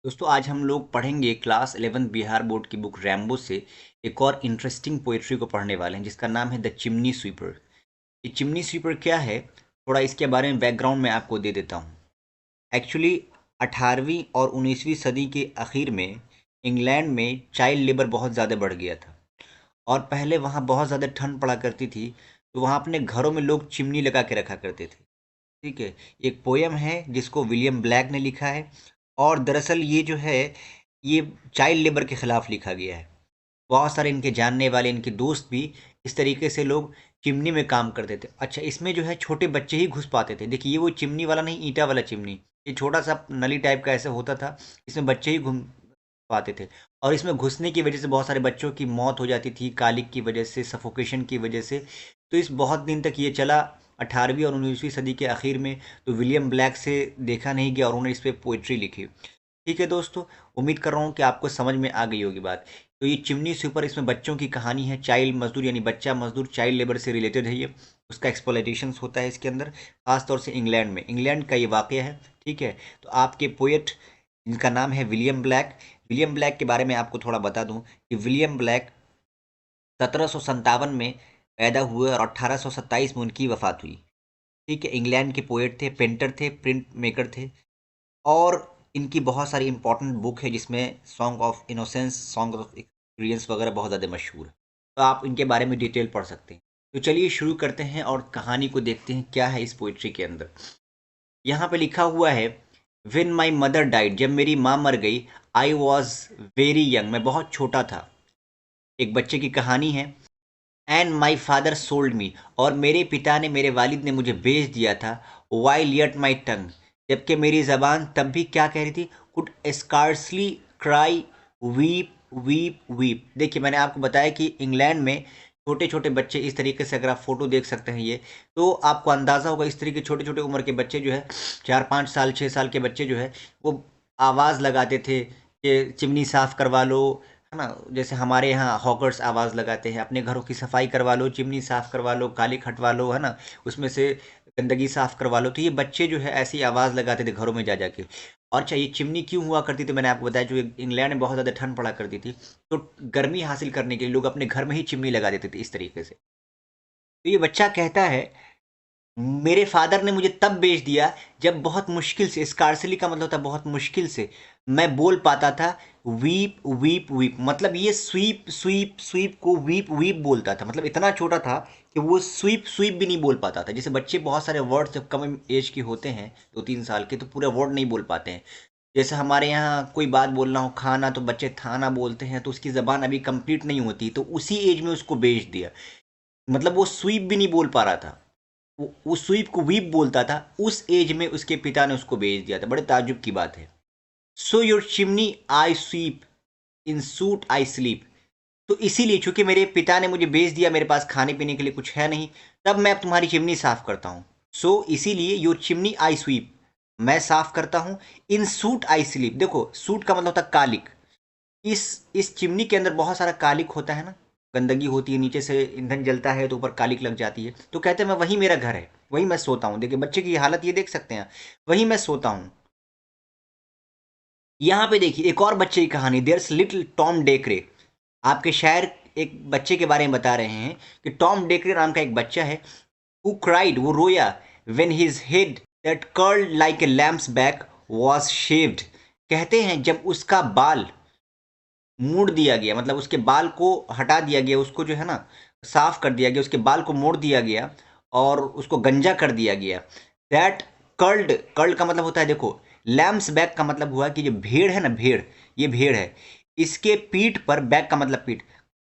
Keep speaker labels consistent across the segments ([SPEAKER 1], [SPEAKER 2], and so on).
[SPEAKER 1] दोस्तों आज हम लोग पढ़ेंगे क्लास 11 बिहार बोर्ड की बुक रैम्बो से एक और इंटरेस्टिंग पोइट्री को पढ़ने वाले हैं जिसका नाम है द चिमनी स्वीपर। ये चिमनी स्वीपर क्या है, थोड़ा इसके बारे में बैकग्राउंड मैं आपको दे देता हूँ। एक्चुअली 18वीं और 19वीं सदी के आखिर में इंग्लैंड में चाइल्ड लेबर बहुत ज़्यादा बढ़ गया था और पहले वहाँ बहुत ज़्यादा ठंड पड़ा करती थी, तो वहाँ अपने घरों में लोग चिमनी लगा के रखा करते थे। ठीक है, एक पोयम है जिसको विलियम ब्लैक ने लिखा है और दरअसल ये जो है ये चाइल्ड लेबर के खिलाफ लिखा गया है। बहुत सारे इनके जानने वाले इनके दोस्त भी इस तरीके से लोग चिमनी में काम करते थे। अच्छा, इसमें जो है छोटे बच्चे ही घुस पाते थे। देखिए ये वो चिमनी वाला नहीं, ईंटा वाला चिमनी, ये छोटा सा नली टाइप का ऐसे होता था, इसमें बच्चे ही घूम पाते थे। और इसमें घुसने की वजह से बहुत सारे बच्चों की मौत हो जाती थी, कालिक की वजह से, सफोकेशन की वजह से। तो इस बहुत दिन तक ये चला 18वीं और 19वीं सदी के आखिर में तो विलियम ब्लैक से देखा नहीं गया और उन्होंने इस पर पोइट्री लिखी। ठीक है दोस्तों, उम्मीद कर रहा हूँ कि आपको समझ में आ गई होगी बात। तो ये चिमनी स्वीपर, इसमें बच्चों की कहानी है, चाइल्ड मजदूर यानी बच्चा मजदूर, चाइल्ड लेबर से रिलेटेड है ये। उसका एक्सप्लॉयटेशन होता है इसके अंदर, खासतौर से इंग्लैंड में, इंग्लैंड का ये वाक़या है। ठीक है, तो आपके पोएट जिनका नाम है विलियम ब्लैक, विलियम ब्लैक के बारे में आपको थोड़ा बता दूं कि विलियम ब्लैक 1757 में पैदा हुए और 1827 में उनकी वफात हुई। ठीक है, इंग्लैंड के पोएट थे, पेंटर थे, प्रिंट मेकर थे और इनकी बहुत सारी इंपॉर्टेंट बुक है जिसमें song of innocence, song of experience वगैरह बहुत ज़्यादा मशहूर है। तो आप इनके बारे में डिटेल पढ़ सकते हैं। तो चलिए शुरू करते हैं और कहानी को देखते हैं क्या है इस पोइट्री के अंदर। यहाँ पे लिखा हुआ है, वेन माई मदर डाइड, जब मेरी माँ मर गई, आई वॉज वेरी यंग, मैं बहुत छोटा था। एक बच्चे की कहानी है। And my father sold me, और मेरे पिता ने, मेरे वालिद ने मुझे बेच दिया था। वाइल यट माई टंग, जबकि मेरी ज़बान तब भी क्या कह रही थी, could scarcely cry, weep weep weep. देखिए मैंने आपको बताया कि इंग्लैंड में छोटे छोटे बच्चे इस तरीके से, अगर आप फोटो देख सकते हैं ये, तो आपको अंदाज़ा होगा इस तरीके छोटे छोटे उम्र के बच्चे जो है, 4-5 साल 6 साल के बच्चे जो है, वो आवाज़ लगाते थे कि चिमनी साफ़ करवा लो, है ना। जैसे हमारे यहाँ हॉकर्स आवाज़ लगाते हैं, अपने घरों की सफाई करवा लो, चिमनी साफ़ करवा लो, कालिक हटवा लो, है ना, उसमें से गंदगी साफ़ करवा लो। तो ये बच्चे जो है ऐसी आवाज़ लगाते थे घरों में जा जाके। और अच्छा, ये चिमनी क्यों हुआ करती थी, मैंने आपको बताया, जो इंग्लैंड में बहुत ज़्यादा ठंड पड़ा करती थी, तो गर्मी हासिल करने के लिए लोग अपने घर में ही चिमनी लगा देते थे इस तरीके से। तो ये बच्चा कहता है, मेरे फादर ने मुझे तब बेच दिया जब बहुत मुश्किल से, स्कारसिली का मतलब था बहुत मुश्किल से, मैं बोल पाता था वीप वीप वीप। मतलब ये स्वीप स्वीप स्वीप को वीप वीप बोलता था, मतलब इतना छोटा था कि वो स्वीप स्वीप भी नहीं बोल पाता था। जैसे बच्चे बहुत सारे वर्ड जब कम एज के होते हैं, 2-3 साल के, तो पूरे वर्ड नहीं बोल पाते हैं। जैसे हमारे यहाँ कोई बात बोलना हो, खाना, तो बच्चे थाना बोलते हैं, तो उसकी ज़बान अभी कंप्लीट नहीं होती, तो उसी एज में उसको बेच दिया। मतलब वो स्वीप भी नहीं बोल पा रहा था, वो स्वीप को वीप बोलता था, उस एज में उसके पिता ने उसको भेज दिया था। बड़े ताज्जुब की बात है। So your chimney I sweep, in soot I sleep. तो इसीलिए, चूंकि मेरे पिता ने मुझे भेज दिया, मेरे पास खाने पीने के लिए कुछ है नहीं, तब मैं अब तुम्हारी चिमनी साफ करता हूँ। सो इसीलिए योर चिमनी आई स्वीप, मैं साफ करता हूँ। इन सूट आई स्लीप, देखो सूट का मतलब होता है कालिक। इस चिमनी के अंदर बहुत सारा कालिक होता है ना, गंदगी होती है, नीचे से ईंधन जलता है तो ऊपर कालिक लग जाती है। तो कहते हैं मैं, वही मेरा घर है, वही मैं सोता हूँ। देखिए बच्चे की हालत ये देख सकते हैं, वही मैं सोता हूँ। यहाँ पे देखिए एक और बच्चे की कहानी, देयर्स लिटिल टॉम डेकरे। आपके शायर एक बच्चे के बारे में बता रहे हैं कि टॉम डेकरे नाम का एक बच्चा है। हु क्राइड, वो रोया, when his head that curled like a lamps back was shaved. कहते हैं जब उसका बाल मोड़ दिया गया, मतलब उसके बाल को हटा दिया गया, उसको जो है ना साफ कर दिया गया, उसके बाल को मोड़ दिया गया और उसको गंजा कर दिया गया। दैट कर्ल्ड, कर्ल्ड का मतलब होता है, देखो लैम्स बैक का मतलब हुआ कि जो भेड़ है ना, भेड़, ये भेड़ है, इसके पीठ पर, बैक का मतलब पीठ,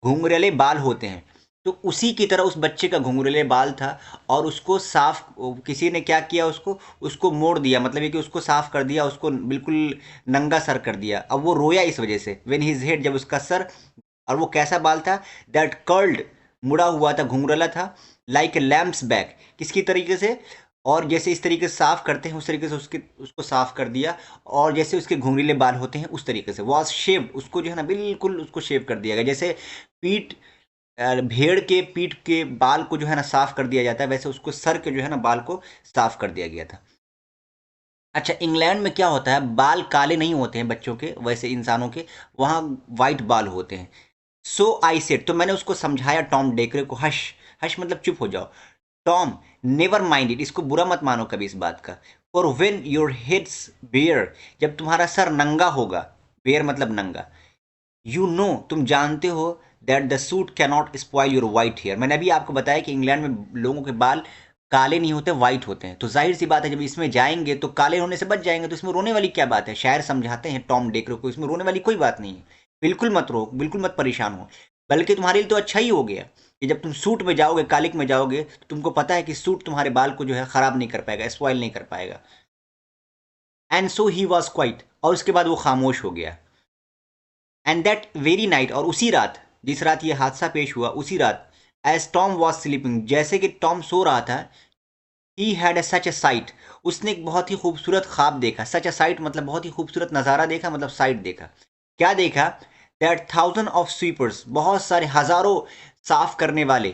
[SPEAKER 1] घुंघरेले बाल होते हैं। तो उसी की तरह उस बच्चे का घुंघरेले बाल था और उसको साफ, किसी ने क्या किया, उसको उसको मोड़ दिया, मतलब ये कि उसको साफ कर दिया, उसको बिल्कुल नंगा सर कर दिया। अब वो रोया इस वजह से, व्हेन हिज हेड, जब उसका सर, और वो कैसा बाल था, दैट कर्ल्ड, मुड़ा हुआ था, घुंघराला था, लाइक ए लैम्प्स बैक, किसकी तरीके से, और जैसे इस तरीके से साफ करते हैं उस तरीके से उसके, उसको साफ कर दिया। और जैसे उसके घुंघरीले बाल होते हैं उस तरीके से, वॉज शेव्ड, उसको जो है ना बिल्कुल उसको शेव कर दिया गया। जैसे पीठ, भेड़ के पीठ के बाल को जो है ना साफ कर दिया जाता है, वैसे उसको सर के जो है ना बाल को साफ कर दिया गया था। अच्छा, इंग्लैंड में क्या होता है, बाल काले नहीं होते हैं बच्चों के, वैसे इंसानों के, वहाँ वाइट बाल होते हैं। सो आई सेड, तो मैंने उसको समझाया टॉम डेकरे को, हश, हश मतलब चुप हो जाओ। टॉम, नेवर माइंड इट, इसको बुरा मत मानो कभी इस बात का। For when your head's bare, जब तुम्हारा सर नंगा होगा, बेयर मतलब नंगा, यू नो तुम जानते हो, that the soot cannot spoil your white hair. मैंने अभी आपको बताया कि इंग्लैंड में लोगों के बाल काले नहीं होते, वाइट होते हैं, तो जाहिर सी बात है जब इसमें जाएंगे तो काले होने से बच जाएंगे, तो इसमें रोने वाली क्या बात है। शायर समझाते हैं टॉम डेकरो को, इसमें रोने वाली कोई बात नहीं है, बिल्कुल मत रो, बिल्कुल मत परेशान हो, बल्कि तुम्हारे लिए तो अच्छा ही हो गया कि जब तुम सूट में जाओगे, कालिक में जाओगे, तो तुमको पता है कि सूट तुम्हारे बाल को जो है खराब नहीं कर पाएगा, स्पॉइल नहीं कर पाएगा। And so he was quite, और उसके बाद वो खामोश हो गया। एंड दैट वेरी नाइट, और उसी रात, जिस रात ये हादसा पेश हुआ, उसी रात, एज टॉम वॉज स्लीपिंग, जैसे कि टॉम सो रहा था, he had a such A site, उसने एक बहुत ही खूबसूरत ख्वाब देखा। सच ए साइट मतलब बहुत ही खूबसूरत नज़ारा देखा, मतलब साइट देखा। क्या देखा? दैट थाउजेंड ऑफ स्वीपर्स, बहुत सारे हजारों साफ करने वाले,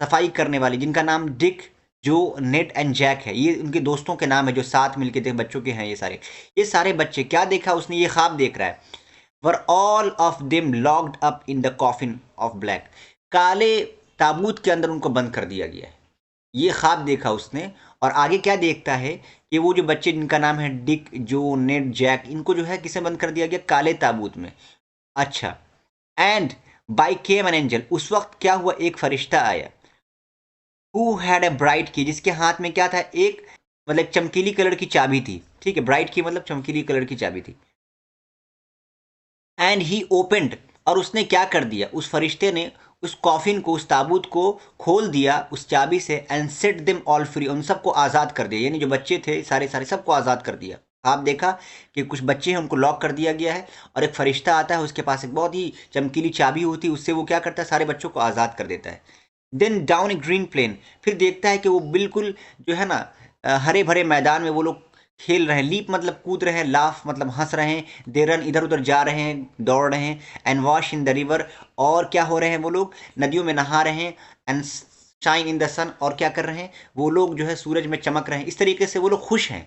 [SPEAKER 1] सफाई करने वाले, जिनका नाम डिक, जो, नेट एंड जैक है, ये उनके दोस्तों के नाम है जो साथ मिलके थे, बच्चों के हैं ये सारे बच्चे। क्या देखा उसने? ये ख्वाब देख रहा है, were all of them locked up in the coffin of black, काले ताबूत के अंदर उनको बंद कर दिया गया है। ये ख्वाब देखा उसने। और आगे क्या देखता है कि वो जो बच्चे जिनका नाम है डिक, जो, नेड, जैक, इनको जो है किसे बंद कर दिया गया? काले ताबूत में। अच्छा, and by came an angel, उस वक्त क्या हुआ? एक फरिश्ता आया, हु हैड ए ब्राइट की, जिसके हाथ में क्या था? एक, मतलब एक चमकीली कलर की चाबी थी, ठीक है, ब्राइट की मतलब चमकीली कलर की चाबी थी। एंड ही ओपेंड, और उसने क्या कर दिया? उस फरिश्ते ने उस कॉफिन को, उस ताबूत को खोल दिया उस चाबी से, and set them all free, उन सबको आज़ाद कर दिया, यानी जो बच्चे थे सारे सारे सबको आज़ाद कर दिया। आप देखा कि कुछ बच्चे हैं उनको लॉक कर दिया गया है, और एक फरिश्ता आता है, उसके पास एक बहुत ही चमकीली चाबी होती है, उससे वो क्या करता है? सारे बच्चों को आज़ाद कर देता है। देन डाउन ए ग्रीन प्लेन, फिर देखता है कि वो बिल्कुल जो है ना, हरे भरे मैदान में वो लोग खेल रहे हैं। लीप मतलब कूद रहे हैं, लाफ मतलब हंस रहे हैं, दे रन इधर उधर जा रहे हैं, दौड़ रहे हैं, and wash in the river, और क्या हो रहे हैं? वो लोग नदियों में नहा रहे हैं, एंड शाइन इन द सन, और क्या कर रहे हैं? वो लोग जो है सूरज में चमक रहे हैं। इस तरीके से वो लोग खुश हैं,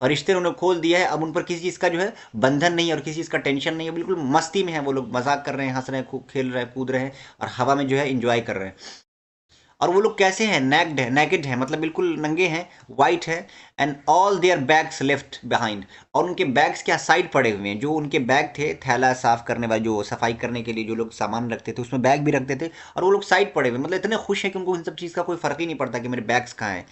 [SPEAKER 1] फरिश्ते ने उन्हें खोल दिया है, अब उन पर किसी चीज़ का जो है बंधन नहीं है, और किसी चीज़ का टेंशन नहीं है, बिल्कुल मस्ती में है वो लोग, मजाक कर रहे हैं, हंस रहे हैं, खेल रहे हैं, कूद रहे हैं, और हवा में जो है इंजॉय कर रहे हैं। और वो लोग कैसे हैं? नेक्ड है, नेकेड है, मतलब बिल्कुल नंगे हैं, वाइट है, and all their bags left behind, और उनके बैग्स क्या साइड पड़े हुए हैं, जो उनके बैग थे, थैला साफ करने वाले, जो सफाई करने के लिए जो लोग सामान रखते थे उसमें बैग भी रखते थे, और वो लोग साइड पड़े हुए, मतलब इतने खुश हैं कि उनको इन सब चीज़ का कोई फर्क ही नहीं पड़ता कि मेरे बैग्स कहाँ हैं।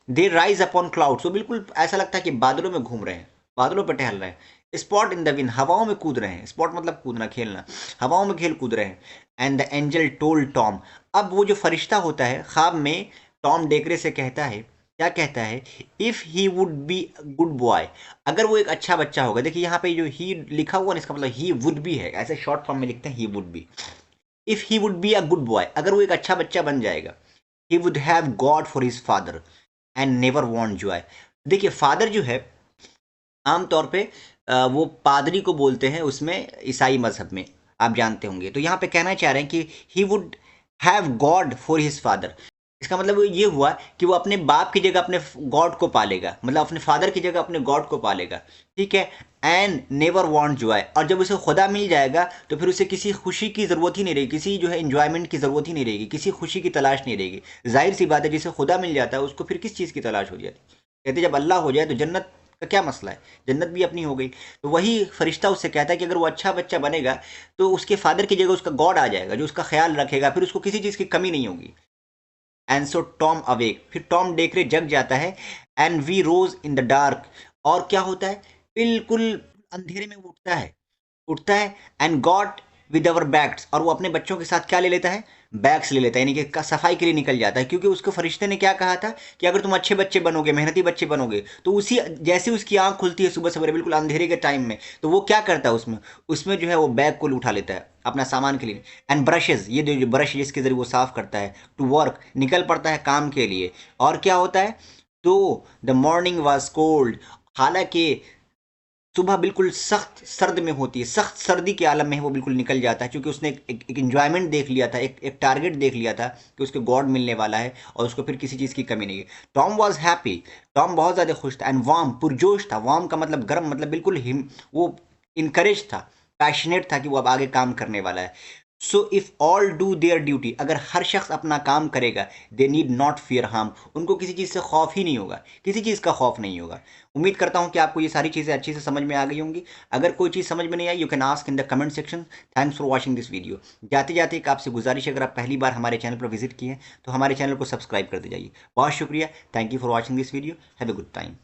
[SPEAKER 1] दे राइज अपॉन क्लाउड, तो बिल्कुल ऐसा लगता है कि बादलों में घूम रहे हैं, बादलों पर टहल रहे हैं। स्पॉट इन द विन, हवाओं में कूद रहे हैं, स्पॉट मतलब कूदना, खेलना, हवाओं में खेल कूद रहे हैं। And the angel told Tom, अब वो जो फरिश्ता होता है ख्वाब में टॉम डेकरे से कहता है, क्या कहता है? If he would be good boy, अगर वो एक अच्छा बच्चा होगा। देखिए यहाँ पे जो ही लिखा हुआ ना, इसका मतलब ही वुड बी है, ऐसे शॉर्ट फॉर्म में लिखते हैं he would be. If he would be a good boy, अगर वो एक अच्छा बच्चा बन जाएगा, he would have got for his father and never want Joy. देखिए फादर जो है आमतौर पे वो पादरी को बोलते हैं उसमें, ईसाई मजहब में, आप जानते होंगे। तो यहाँ पे कहना चाह रहे हैं कि he would have got for his father, इसका मतलब ये हुआ कि वो अपने बाप की जगह अपने गॉड को पालेगा, मतलब अपने फादर की जगह अपने गॉड को पालेगा, ठीक है। एंड नेवर वांट जॉय, और जब उसे खुदा मिल जाएगा तो फिर उसे किसी खुशी की ज़रूरत ही नहीं रहेगी, किसी जो है इंजॉयमेंट की ज़रूरत ही नहीं रहेगी, किसी खुशी की तलाश नहीं रहेगी। जाहिर सी बात है, जिसे खुदा मिल जाता है उसको फिर किस चीज़ की तलाश हो जाती है। कहते जब अल्लाह हो जाए तो जन्नत का क्या मसला है, जन्नत भी अपनी हो गई। तो वही फरिश्ता उससे कहता है कि अगर वो अच्छा बच्चा बनेगा तो उसके फादर की जगह उसका गॉड आ जाएगा, जो उसका ख्याल रखेगा, फिर उसको किसी चीज़ की कमी नहीं होगी। एंड सो टॉम अवेक, फिर टॉम डेकरे जग जाता है। And we rose in the dark, और क्या होता है? बिल्कुल अंधेरे में वो उठता है, and got with our bags, और वो अपने बच्चों के साथ क्या ले लेता है? बैग्स ले लेता है, यानी कि सफाई के लिए निकल जाता है, क्योंकि उसको फरिश्ते ने क्या कहा था कि अगर तुम अच्छे बच्चे बनोगे, मेहनती बच्चे बनोगे, तो उसी जैसे उसकी आंख खुलती है सुबह सवेरे बिल्कुल अंधेरे के टाइम में, तो वो क्या करता है उसमें, उसमें जो है वो बैग को उठा लेता है अपना सामान के लिए। एंड ब्रशेज, ये जो ब्रश जिसके जरिए वो साफ करता है, टू वर्क, निकल पड़ता है काम के लिए। और क्या होता है? तो द मॉर्निंग वॉज कोल्ड, हालांकि सुबह बिल्कुल सख्त सर्द में होती है, सख्त सर्दी के आलम में वो बिल्कुल निकल जाता है, क्योंकि उसने एक एंजॉयमेंट देख लिया था, एक टारगेट देख लिया था कि उसके गॉड मिलने वाला है और उसको फिर किसी चीज़ की कमी नहीं है। टॉम वॉज हैप्पी, टॉम बहुत ज़्यादा खुश था, एंड वार्म, पुरजोश था। वार्म का मतलब गर्म, मतलब बिल्कुल हिम, वो इनकरेज था, पैशनेट था कि वो अब आगे काम करने वाला है। So if all do their duty, अगर हर शख्स अपना काम करेगा, they need not fear harm, उनको किसी चीज़ से खौफ ही नहीं होगा, किसी चीज़ का खौफ नहीं होगा। उम्मीद करता हूं कि आपको ये सारी चीज़ें अच्छी से समझ में आ गई होंगी। अगर कोई चीज़ समझ में नहीं आई, you can ask in the comment section. Thanks for watching this video. जाते जाते एक आपसे गुजारिश है, अगर आप पहली बार हमारे चैनल पर विजिट किए हैं तो हमारे चैनल को सब्सक्राइब करते जाइए। बहुत शुक्रिया। Thank you for watching this video. Have a good time.